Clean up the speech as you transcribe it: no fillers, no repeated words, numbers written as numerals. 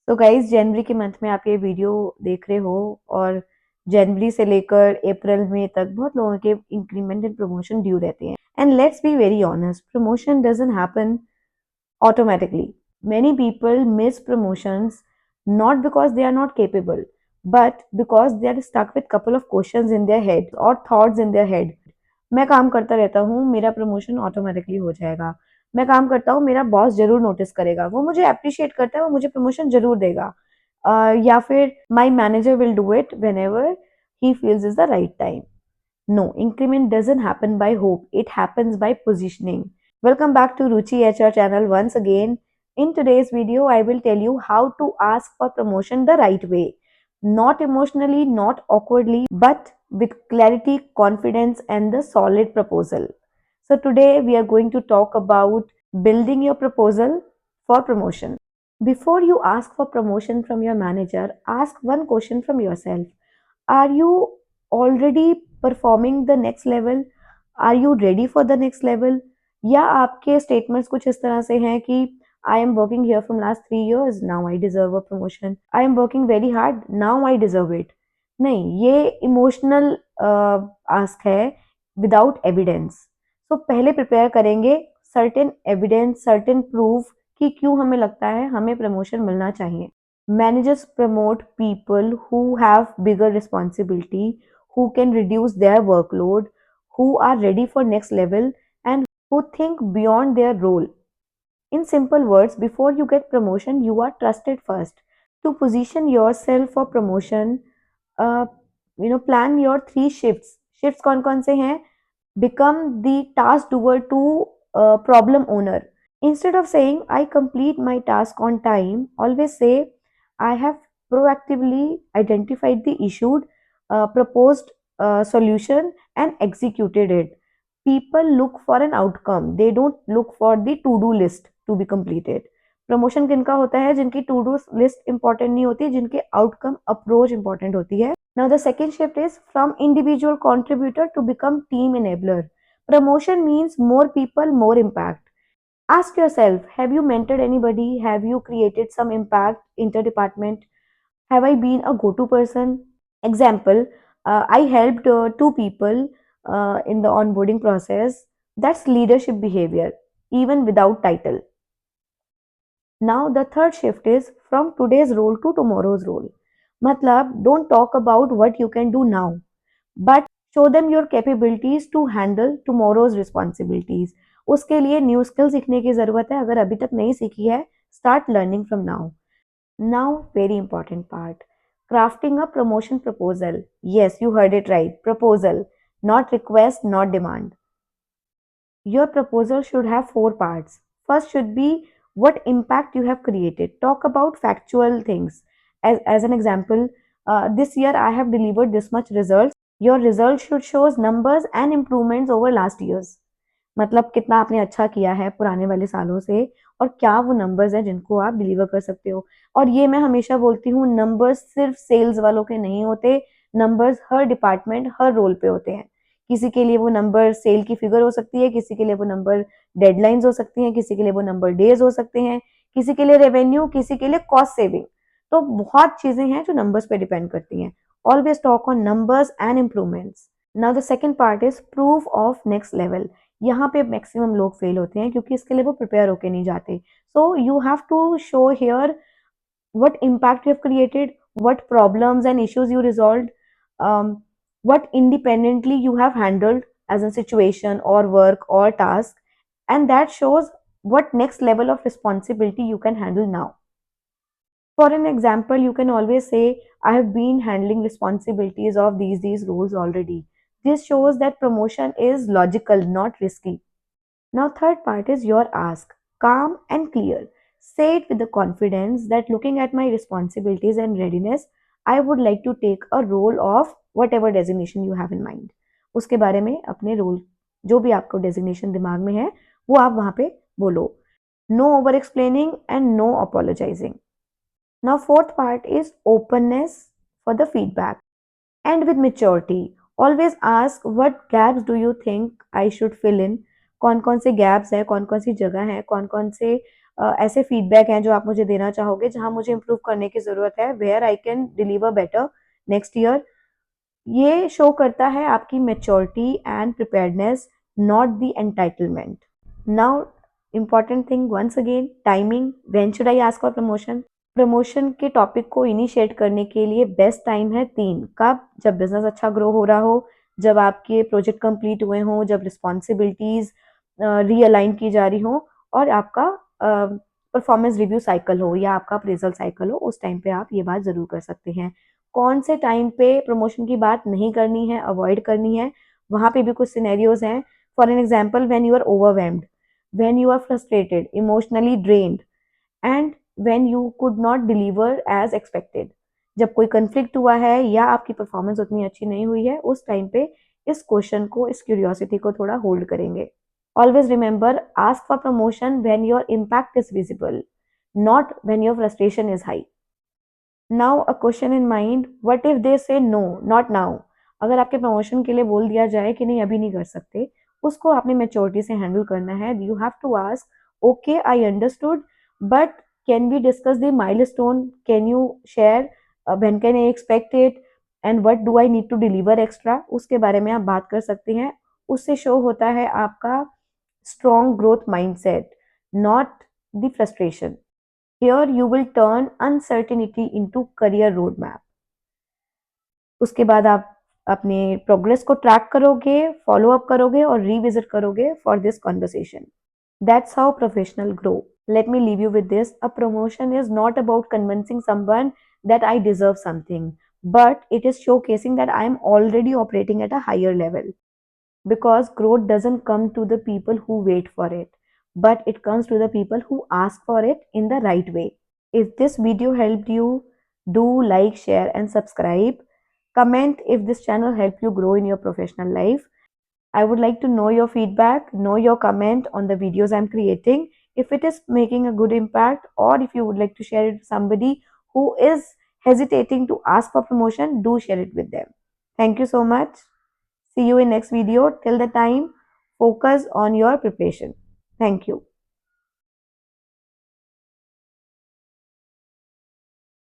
तो गाइस जनवरी के मंथ में आप ये वीडियो देख रहे हो और जनवरी से लेकर अप्रैल में तक बहुत लोगों के इंक्रीमेंट एंड प्रमोशन ड्यू रहते हैं। And let's be very honest, promotion doesn't happen automatically. Many people miss promotions not because they are not capable, but because they are stuck with couple of questions in their head or thoughts in their head. मैं काम करता रहता हूँ, मेरा promotion automatically हो जाएगा। मैं काम करता हूँ, मेरा बॉस जरूर नोटिस करेगा, वो मुझे अप्रिशिएट करता है, वो मुझे प्रमोशन जरूर देगा। या फिर my manager will do it when ever he feels is the right time. No, increment doesn't happen by hope, it happens by positioning. Welcome back to Ruchi HR channel once again. In today's video, I will tell you how to ask for promotion the right way. Not emotionally, not awkwardly, but with clarity, confidence, and the solid proposal. So, today we are going to talk about building your proposal for promotion. Before you ask for promotion from your manager, ask one question from yourself. Are you already performing the next level? Are you ready for the next level? या आपके statements कुछ इस तरह से हैं कि I am working here from last 3 years, now I deserve a promotion, I am working very hard, now I deserve it. नहीं, ये इमोशनल आस्क है विदाउट एविडेंस। तो पहले प्रिपेयर करेंगे सर्टेन एविडेंस, सर्टेन प्रूफ कि क्यों हमें लगता है हमें प्रमोशन मिलना चाहिए। Managers promote people who have bigger responsibility, who can reduce their workload, who are ready for next level, and who think beyond their role. In simple words, before you get promotion, you are trusted first. To position yourself for promotion, uh, plan your 3 shifts. Shifts कौन कौन से हैं? Become the task doer to problem owner. Instead of saying I complete my task on time, always say I have proactively identified the issued, proposed solution and executed it. People look for an outcome, they don't look for the to do list to be completed. Promotion किनका होता है? जिनकी to do list important नहीं होती, जिनके outcome approach important होती है। Now the second shift is from individual contributor to become team enabler. Promotion means more people, more impact. Ask yourself, have you mentored anybody? Have you created some impact interdepartment? Have I been a go to person? Example, I helped 2 people in the onboarding process. That's leadership behavior, even without title. Now, the third shift is from today's role to tomorrow's role. Matlab, don't talk about what you can do now, but show them your capabilities to handle tomorrow's responsibilities. उसके लिए new skill सीखने की ज़रूरत है। अगर अभी तक नहीं सीखी है, start learning from now. Now, very important part, crafting a promotion proposal. Yes, you heard it right. Proposal, not request, not demand. Your proposal should have 4 parts. First should be what impact you have created. Talk about factual things. As an example, this year I have delivered this much results. Your result should show numbers and improvements over last years. मतलब कितना आपने अच्छा किया है पुराने वाले सालों से और क्या वो नंबर्स हैं जिनको आप डिलीवर कर सकते हो। और ये मैं हमेशा बोलती हूँ, नंबर्स सिर्फ सेल्स वालों के नहीं होते, नंबर्स हर डिपार्टमेंट हर रोल पे होते हैं। किसी के लिए वो नंबर सेल की फिगर हो सकती है, किसी के लिए वो नंबर डेडलाइंस हो सकती हैं, किसी के लिए वो नंबर डेज हो सकते हैं, किसी के लिए रेवेन्यू, किसी के लिए कॉस्ट सेविंग। तो बहुत चीजें हैं जो नंबर्स पे डिपेंड करती हैं। Always talk on numbers and improvements. Now the second part is proof of next level. यहाँ पे मैक्सिमम लोग फेल होते हैं क्योंकि इसके लिए वो प्रिपेयर होके नहीं जाते। So you have to show here what impact you have created, what problems and issues you resolved, what independently you have handled as a situation or work or task, and that shows what next level of responsibility you can handle now. For an example, you can always say, I have been handling responsibilities of these roles already. This shows that promotion is logical, not risky. Now, third part is your ask. Calm and clear. Say it with the confidence that looking at my responsibilities and readiness, I would like to take a role of whatever designation you have in mind. उसके बारे में अपने role जो भी आपको designation दिमाग में है वो आप वहां पे बोलो. No over explaining and no apologizing. Now, fourth part is openness for the feedback and with maturity. Always ask what gaps do you think I should fill in. कौन कौन से गैप्स है, कौन कौन सी जगह है, कौन कौन से ऐसे फीडबैक हैं जो आप मुझे देना चाहोगे जहां मुझे इम्प्रूव करने की ज़रूरत है, where I can deliver better next year. ये शो करता है आपकी maturity and preparedness, not the entitlement. Now important thing once again, timing, when should I ask for promotion. Promotion के टॉपिक को इनिशिएट करने के लिए बेस्ट टाइम है 3। कब? जब बिजनेस अच्छा ग्रो हो रहा हो, जब आपके प्रोजेक्ट कंप्लीट हुए हों, जब रिस्पॉन्सिबिलिटीज रीअलाइन की जा रही हो, और आपका परफॉर्मेंस रिव्यू साइकिल हो या आपका अप्रेजल साइकिल हो, उस टाइम पे आप ये बात ज़रूर कर सकते हैं। कौन से टाइम पे प्रमोशन की बात नहीं करनी है, अवॉइड करनी है, वहाँ पे भी कुछ सिनेरियोज हैं। For an example, when you are overwhelmed, when you are frustrated, emotionally drained, and when you could not deliver as expected. जब कोई कंफ्लिक्ट हुआ है या आपकी परफॉर्मेंस उतनी अच्छी नहीं हुई है, उस टाइम पे इस क्वेश्चन को, इस क्यूरियोसिटी को थोड़ा होल्ड करेंगे। Always remember, ask for promotion when your impact is visible, not when your frustration is high. Now a question in mind, what if they say no, not now? अगर आपके promotion के लिए बोल दिया जाए कि नहीं अभी नहीं कर सकते, उसको आपने मेच्योरिटी से हैंडल करना है। You have to ask, okay I understood, but can we discuss the milestone, can you share when can I expect it, and what do I need to deliver extra, उसके बारे में आप बात कर सकते हैं। उससे शो होता है आपका strong growth mindset, not the frustration. Here you will turn uncertainty into career roadmap. उसके बाद आप अपने प्रोग्रेस को ट्रैक करोगे, फॉलो अप करोगे और रिविजिट करोगे for this conversation. That's how professional grow. Let me leave you with this. A promotion is not about convincing someone that I deserve something, but it is showcasing that I am already operating at a higher level. Because growth doesn't come to the people who wait for it, but it comes to the people who ask for it in the right way. If this video helped you, do like, share and subscribe. Comment if this channel helped you grow in your professional life. I would like to know your feedback, know your comment on the videos I'm creating, if it is making a good impact, or if you would like to share it with somebody who is hesitating to ask for promotion, do share it with them. Thank you so much. See you in next video. Till the time, focus on your preparation. Thank you.